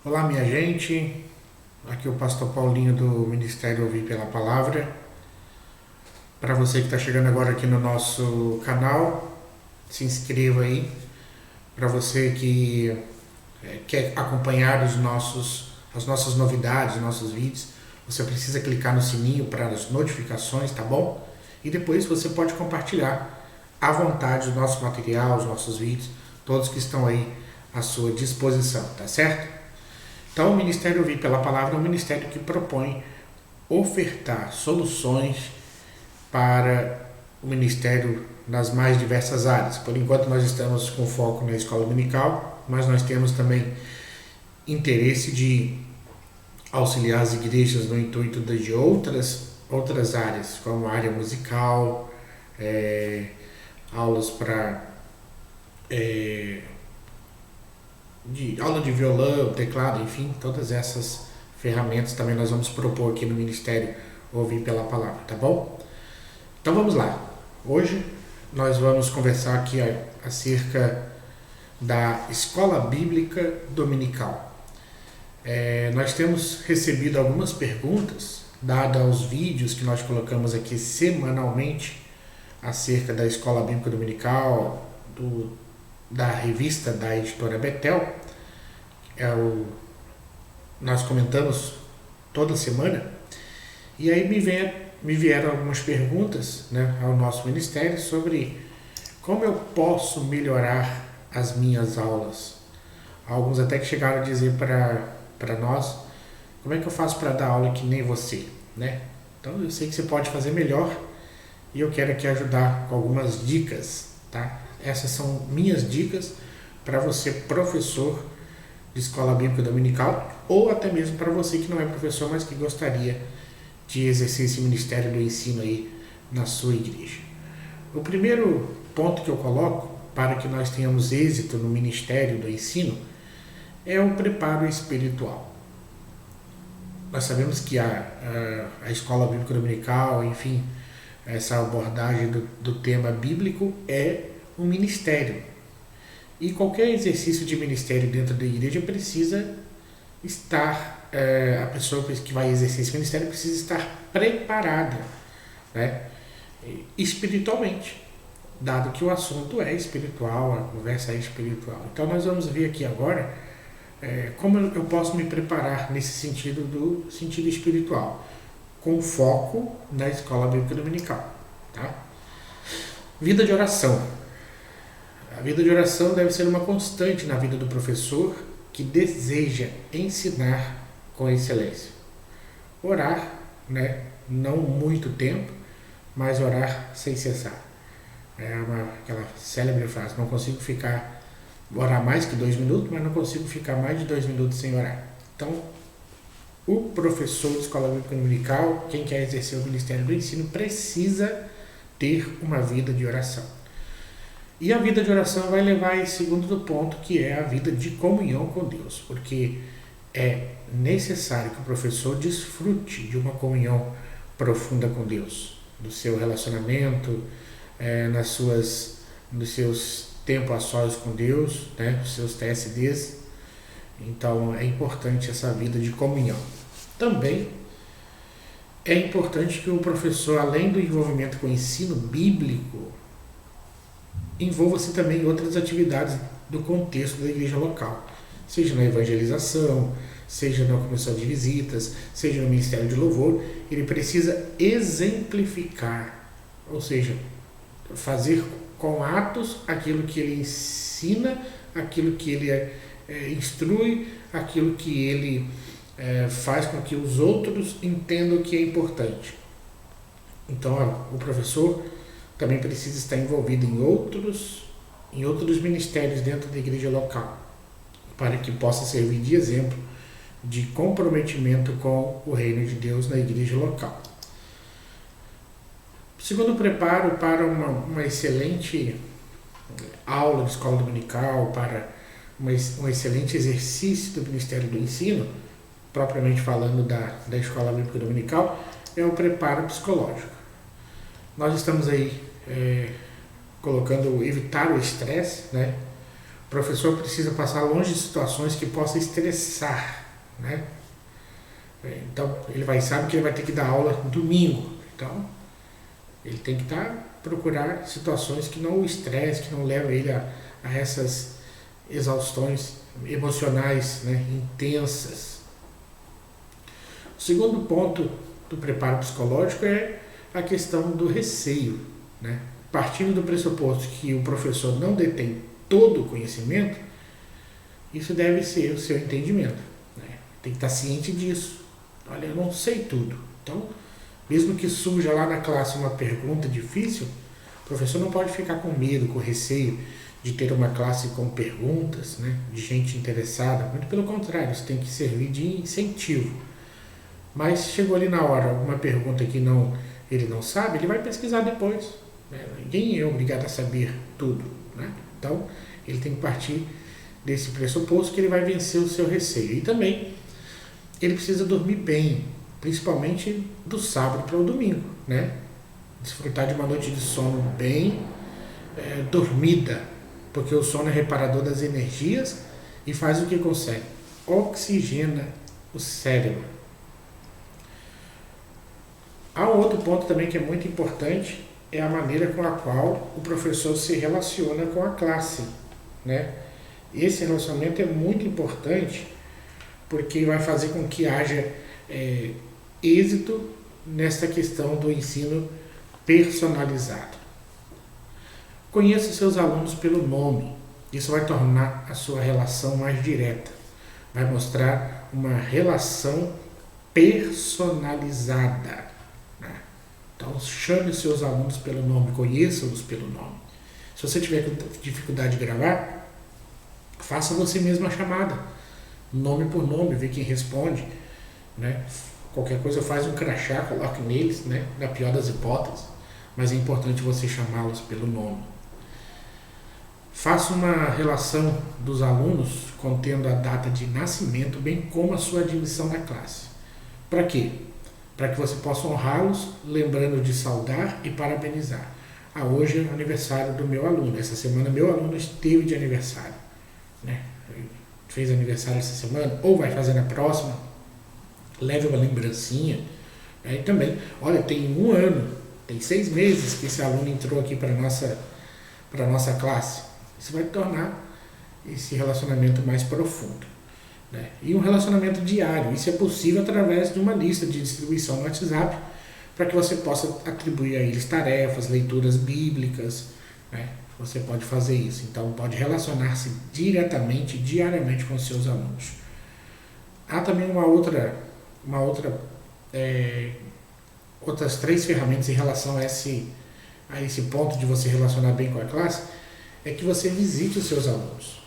Olá, minha gente. Aqui é o pastor Paulinho do Ministério Ouvir pela Palavra. Para você que está chegando agora aqui no nosso canal, se inscreva aí. Para você que quer acompanhar as nossas novidades, os nossos vídeos, você precisa clicar no sininho para as notificações, tá bom? E depois você pode compartilhar à vontade o nosso material, os nossos vídeos, todos que estão aí à sua disposição, tá certo? Então, o Ministério Ouvir pela Palavra é um ministério que propõe ofertar soluções para o ministério nas mais diversas áreas. Por enquanto, nós estamos com foco na escola dominical, mas nós temos também interesse de auxiliar as igrejas no intuito de outras áreas, como a área musical, aulas para de aula de violão, teclado, enfim, todas essas ferramentas também nós vamos propor aqui no Ministério Ouvir pela Palavra, tá bom? Então vamos lá. Hoje nós vamos conversar aqui acerca da Escola Bíblica Dominical. Nós temos recebido algumas perguntas, dadas aos vídeos que nós colocamos aqui semanalmente acerca da Escola Bíblica Dominical, da revista da editora Betel. Nós comentamos toda semana, e aí me vieram algumas perguntas, né, ao nosso ministério sobre como eu posso melhorar as minhas aulas. Alguns até que chegaram a dizer para nós: como é que eu faço para dar aula que nem você, né? Então eu sei que você pode fazer melhor e eu quero aqui ajudar com algumas dicas, tá? Essas são minhas dicas para você, professor de escola bíblica dominical, ou até mesmo para você que não é professor, mas que gostaria de exercer esse ministério do ensino aí na sua igreja. O primeiro ponto que eu coloco para que nós tenhamos êxito no ministério do ensino é o preparo espiritual. Nós sabemos que a escola bíblica dominical, enfim, essa abordagem do tema bíblico é um ministério. E qualquer exercício de ministério dentro da igreja precisa estar, a pessoa que vai exercer esse ministério precisa estar preparada, né, espiritualmente, dado que o assunto é espiritual, a conversa é espiritual. Então nós vamos ver aqui agora como eu posso me preparar nesse sentido, do sentido espiritual, com foco na escola bíblica dominical, tá? Vida de oração. A vida de oração deve ser uma constante na vida do professor que deseja ensinar com excelência. Orar, né? Não muito tempo, mas orar sem cessar. Aquela célebre frase: não consigo orar mais que 2 minutos, mas não consigo ficar mais de 2 minutos sem orar. Então, o professor de escola bíblica dominical, quem quer exercer o ministério do ensino, precisa ter uma vida de oração. E a vida de oração vai levar a esse segundo ponto, que é a vida de comunhão com Deus, porque é necessário que o professor desfrute de uma comunhão profunda com Deus, do seu relacionamento, nos seus tempos a sós com Deus, né, os seus TSDs. Então é importante essa vida de comunhão. Também é importante que o professor, além do envolvimento com o ensino bíblico, envolva-se também em outras atividades do contexto da igreja local, seja na evangelização, seja na comissão de visitas, seja no ministério de louvor. Ele precisa exemplificar, ou seja, fazer com atos aquilo que ele ensina, aquilo que ele instrui, aquilo que ele faz com que os outros entendam que é importante. Então, o professor também precisa estar envolvido em outros ministérios dentro da igreja local, para que possa servir de exemplo de comprometimento com o reino de Deus na igreja local. Segundo, preparo para uma excelente aula de escola dominical, para um excelente exercício do ministério do ensino, propriamente falando da escola bíblica dominical, é o preparo psicológico. Nós estamos aí colocando evitar o estresse, né? O professor precisa passar longe de situações que possam estressar, né? Então, sabe que ele vai ter que dar aula domingo. Então, ele tem que procurar situações que não o estresse, que não levem ele a essas exaustões emocionais, né, intensas. O segundo ponto do preparo psicológico é a questão do receio, né? Partindo do pressuposto que o professor não detém todo o conhecimento, isso deve ser o seu entendimento, né? Tem que estar ciente disso. Olha, eu não sei tudo. Então, mesmo que surja lá na classe uma pergunta difícil, o professor não pode ficar com medo, com receio de ter uma classe com perguntas, né, de gente interessada. Muito pelo contrário, isso tem que servir de incentivo. Mas chegou ali na hora alguma pergunta que ele não sabe, ele vai pesquisar depois, né? Ninguém é obrigado a saber tudo, né? Então, ele tem que partir desse pressuposto que ele vai vencer o seu receio. E também, ele precisa dormir bem, principalmente do sábado para o domingo, né? Desfrutar de uma noite de sono bem dormida, porque o sono é reparador das energias e faz o que consegue? Oxigena o cérebro. Há um outro ponto também que é muito importante, é a maneira com a qual o professor se relaciona com a classe, né? Esse relacionamento é muito importante porque vai fazer com que haja êxito nessa questão do ensino personalizado. Conheça seus alunos pelo nome. Isso vai tornar a sua relação mais direta. Vai mostrar uma relação personalizada, né? Então, chame os seus alunos pelo nome, conheça-os pelo nome. Se você tiver dificuldade de gravar, faça você mesmo a chamada, nome por nome, vê quem responde, né? Qualquer coisa faz um crachá, coloque neles, né? Na pior das hipóteses, mas é importante você chamá-los pelo nome. Faça uma relação dos alunos contendo a data de nascimento, bem como a sua admissão na classe. Para quê? Para que você possa honrá-los, lembrando de saudar e parabenizar. Hoje é o aniversário do meu aluno. Essa semana meu aluno esteve de aniversário, né? Fez aniversário essa semana, ou vai fazer na próxima. Leve uma lembrancinha. E também, olha, tem 1 ano, tem 6 meses que esse aluno entrou aqui para a nossa classe. Isso vai tornar esse relacionamento mais profundo, né? E um relacionamento diário. Isso é possível através de uma lista de distribuição no WhatsApp, para que você possa atribuir a eles tarefas, leituras bíblicas, né? Você pode fazer isso. Então, pode relacionar-se diretamente, diariamente com os seus alunos. Há também outras 3 ferramentas em relação a esse ponto de você relacionar bem com a classe, é que você visite os seus alunos.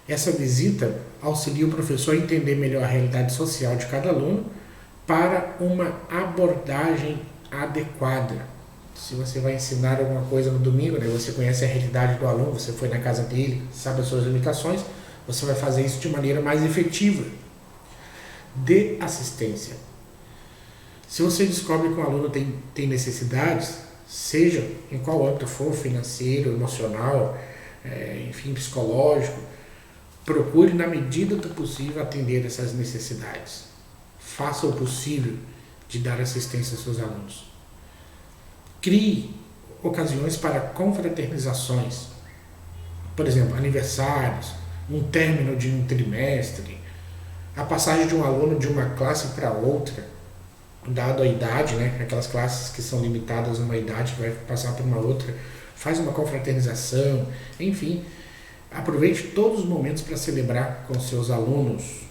Essa visita auxilia o professor a entender melhor a realidade social de cada aluno para uma abordagem adequada. Se você vai ensinar alguma coisa no domingo, né, você conhece a realidade do aluno, você foi na casa dele, sabe as suas limitações, você vai fazer isso de maneira mais efetiva. Dê assistência. Se você descobre que um aluno tem necessidades, seja em qual âmbito for, financeiro, emocional, enfim, psicológico, procure na medida do possível atender essas necessidades. Faça o possível de dar assistência aos seus alunos. Crie ocasiões para confraternizações, por exemplo, aniversários, um término de um trimestre, a passagem de um aluno de uma classe para outra, dado a idade, né? Aquelas classes que são limitadas a uma idade que vai passar para uma outra, faz uma confraternização, enfim, aproveite todos os momentos para celebrar com seus alunos.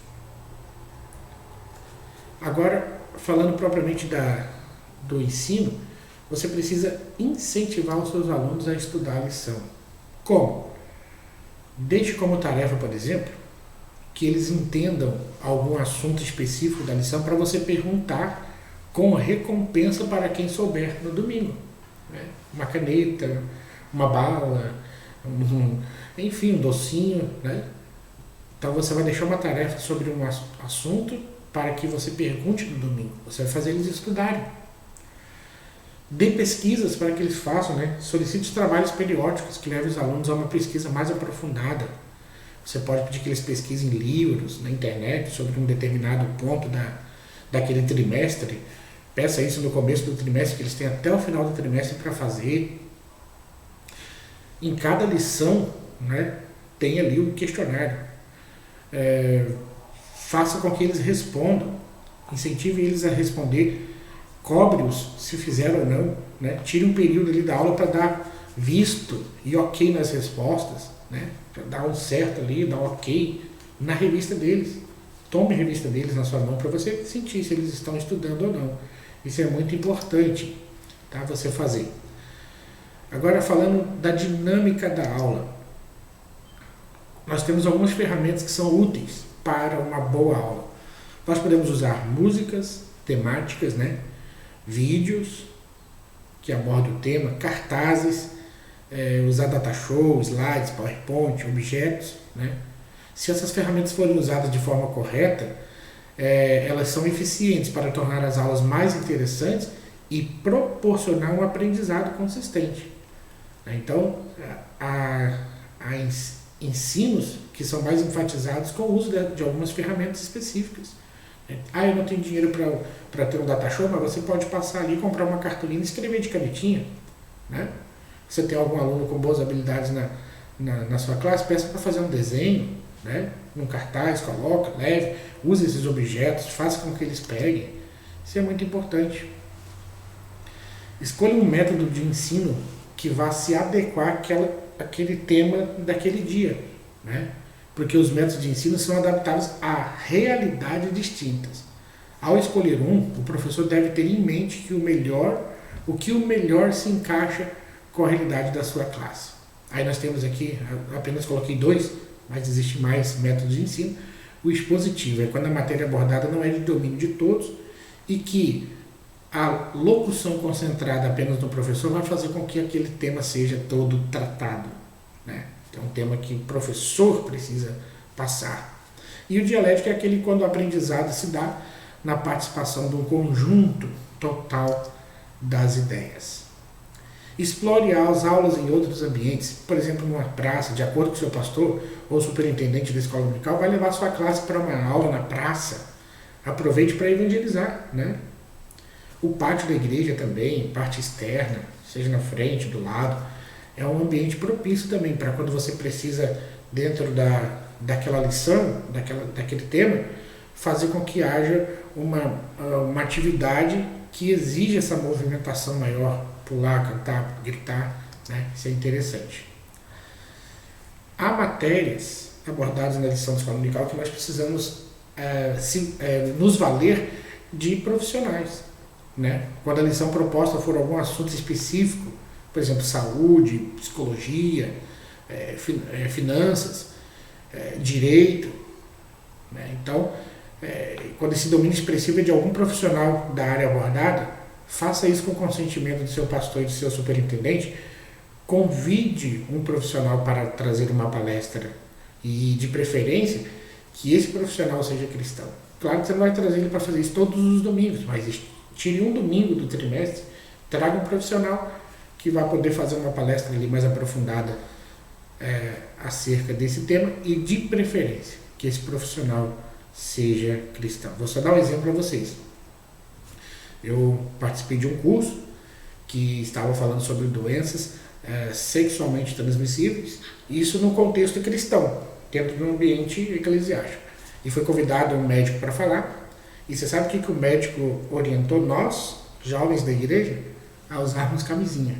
Agora, falando propriamente do ensino, você precisa incentivar os seus alunos a estudar a lição. Como? Deixe como tarefa, por exemplo, que eles entendam algum assunto específico da lição para você perguntar com recompensa para quem souber no domingo, né? Uma caneta, uma bala, enfim, um docinho, né? Então você vai deixar uma tarefa sobre um assunto para que você pergunte no domingo. Você vai fazer eles estudarem. Dê pesquisas para que eles façam, né? Solicite trabalhos periódicos que levem os alunos a uma pesquisa mais aprofundada. Você pode pedir que eles pesquisem livros na internet sobre um determinado ponto daquele trimestre. Peça isso no começo do trimestre, que eles têm até o final do trimestre para fazer. Em cada lição, né, tem ali um questionário. Faça com que eles respondam. Incentive eles a responder. Cobre-os se fizeram ou não. Né? Tire um período ali da aula para dar visto e ok nas respostas. Né? Para dar um certo ali, dar um ok na revista deles. Tome a revista deles na sua mão para você sentir se eles estão estudando ou não. Isso é muito importante, tá? Você fazer. Agora, falando da dinâmica da aula, nós temos algumas ferramentas que são úteis para uma boa aula. Nós podemos usar músicas temáticas, né? Vídeos que abordam o tema, cartazes, usar data show, slides, PowerPoint, objetos. Né? Se essas ferramentas forem usadas de forma correta, elas são eficientes para tornar as aulas mais interessantes e proporcionar um aprendizado consistente. Então, há ensinos que são mais enfatizados com o uso de algumas ferramentas específicas. Eu não tenho dinheiro para ter um data show, mas você pode passar ali, comprar uma cartolina e escrever de canetinha. Né? Você tem algum aluno com boas habilidades na sua classe, peça para fazer um desenho, né? Um cartaz, coloca, leve, use esses objetos, faça com que eles peguem. Isso é muito importante. Escolha um método de ensino que vá se adequar àquele tema daquele dia. Né? Porque os métodos de ensino são adaptados a realidades distintas. Ao escolher um, o professor deve ter em mente que o que o melhor se encaixa com a realidade da sua classe. Aí nós temos aqui, apenas coloquei 2, mas existe mais métodos de ensino. O expositivo é quando a matéria abordada não é de domínio de todos e que a locução concentrada apenas no professor vai fazer com que aquele tema seja todo tratado. Né? É um tema que o professor precisa passar. E o dialético é aquele quando o aprendizado se dá na participação de um conjunto total das ideias. Explore as aulas em outros ambientes, por exemplo, numa praça, de acordo com o seu pastor ou superintendente da escola dominical, vai levar sua classe para uma aula na praça. Aproveite para evangelizar. Né? O pátio da igreja também, parte externa, seja na frente, do lado, é um ambiente propício também para quando você precisa, dentro daquela lição, daquele tema, fazer com que haja uma atividade que exija essa movimentação maior, pular, cantar, gritar. Né? Isso é interessante. Há matérias abordadas na lição de escola dominical que nós precisamos nos valer de profissionais. Né? Quando a lição proposta for algum assunto específico, por exemplo, saúde, psicologia, finanças, direito. Né? Então, quando esse domínio expressivo é de algum profissional da área abordada, faça isso com o consentimento do seu pastor e do seu superintendente. Convide um profissional para trazer uma palestra e, de preferência, que esse profissional seja cristão. Claro que você não vai trazer ele para fazer isso todos os domingos, mas tire um domingo do trimestre, traga um profissional que vai poder fazer uma palestra ali mais aprofundada acerca desse tema e, de preferência, que esse profissional seja cristão. Vou só dar um exemplo para vocês. Eu participei de um curso que estava falando sobre doenças sexualmente transmissíveis, isso no contexto cristão, dentro de um ambiente eclesiástico. E foi convidado um médico para falar, e você sabe o que o médico orientou nós, jovens da igreja, a usarmos camisinha.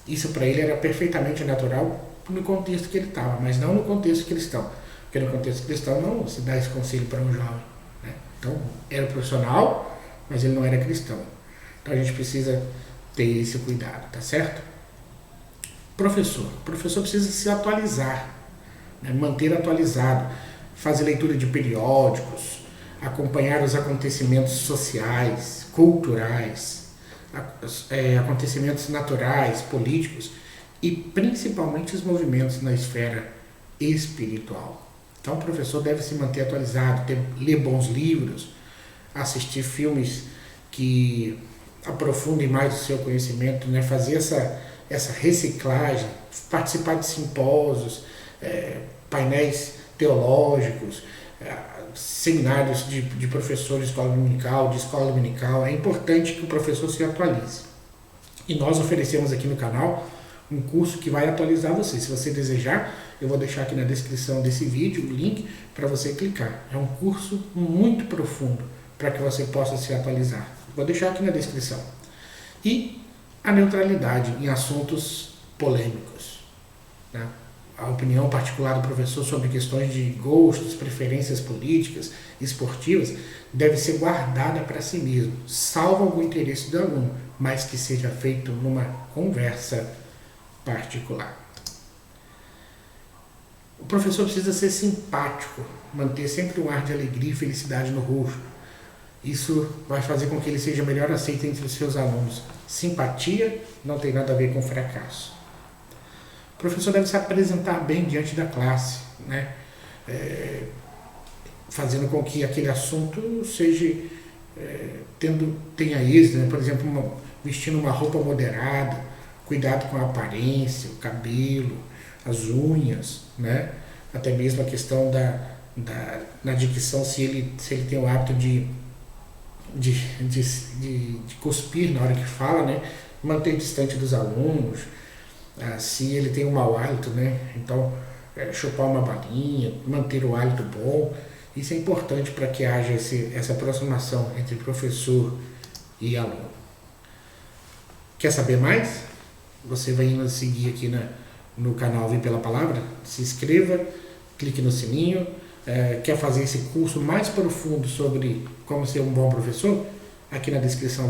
Isso para ele era perfeitamente natural no contexto que ele estava, mas não no contexto cristão. Porque no contexto cristão não se dá esse conselho para um jovem. Né? Então, era profissional, mas ele não era cristão. Então a gente precisa ter esse cuidado, tá certo? Professor. O professor precisa se atualizar, né? Manter atualizado, fazer leitura de periódicos, acompanhar os acontecimentos sociais, culturais, acontecimentos naturais, políticos e principalmente os movimentos na esfera espiritual. Então o professor deve se manter atualizado, ler bons livros, assistir filmes que aprofundem mais o seu conhecimento, né? Fazer essa reciclagem, participar de simpósios, painéis teológicos, seminários de professores de escola dominical. É importante que o professor se atualize. E nós oferecemos aqui no canal um curso que vai atualizar você. Se você desejar, eu vou deixar aqui na descrição desse vídeo o link para você clicar. É um curso muito profundo para que você possa se atualizar. Vou deixar aqui na descrição. E a neutralidade em assuntos polêmicos, né? A opinião particular do professor sobre questões de gostos, preferências políticas, esportivas, deve ser guardada para si mesmo, salvo algum interesse do aluno, mas que seja feito numa conversa particular. O professor precisa ser simpático, manter sempre um ar de alegria e felicidade no rosto. Isso vai fazer com que ele seja melhor aceito entre os seus alunos. Simpatia não tem nada a ver com fracasso. O professor deve se apresentar bem diante da classe, né? Fazendo com que aquele assunto seja tenha êxito, né? Por exemplo, vestindo uma roupa moderada, cuidado com a aparência, o cabelo, as unhas, né? Até mesmo a questão na dicção, se ele tem o hábito de cuspir na hora que fala, né? Manter distante dos alunos. Se ele tem um mau hálito, né? Então, chupar uma balinha, manter o hálito bom. Isso é importante para que haja essa aproximação entre professor e aluno. Quer saber mais? Você vai nos seguir aqui no canal Vem Pela Palavra. Se inscreva, clique no sininho. Quer fazer esse curso mais profundo sobre como ser um bom professor? Aqui na descrição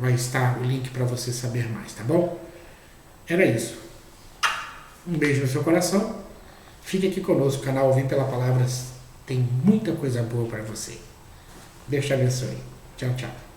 vai estar o link para você saber mais, tá bom? Era isso. Um beijo no seu coração. Fique aqui conosco. O canal Vem Pela Palavra tem muita coisa boa para você. Deus te abençoe. Tchau, tchau.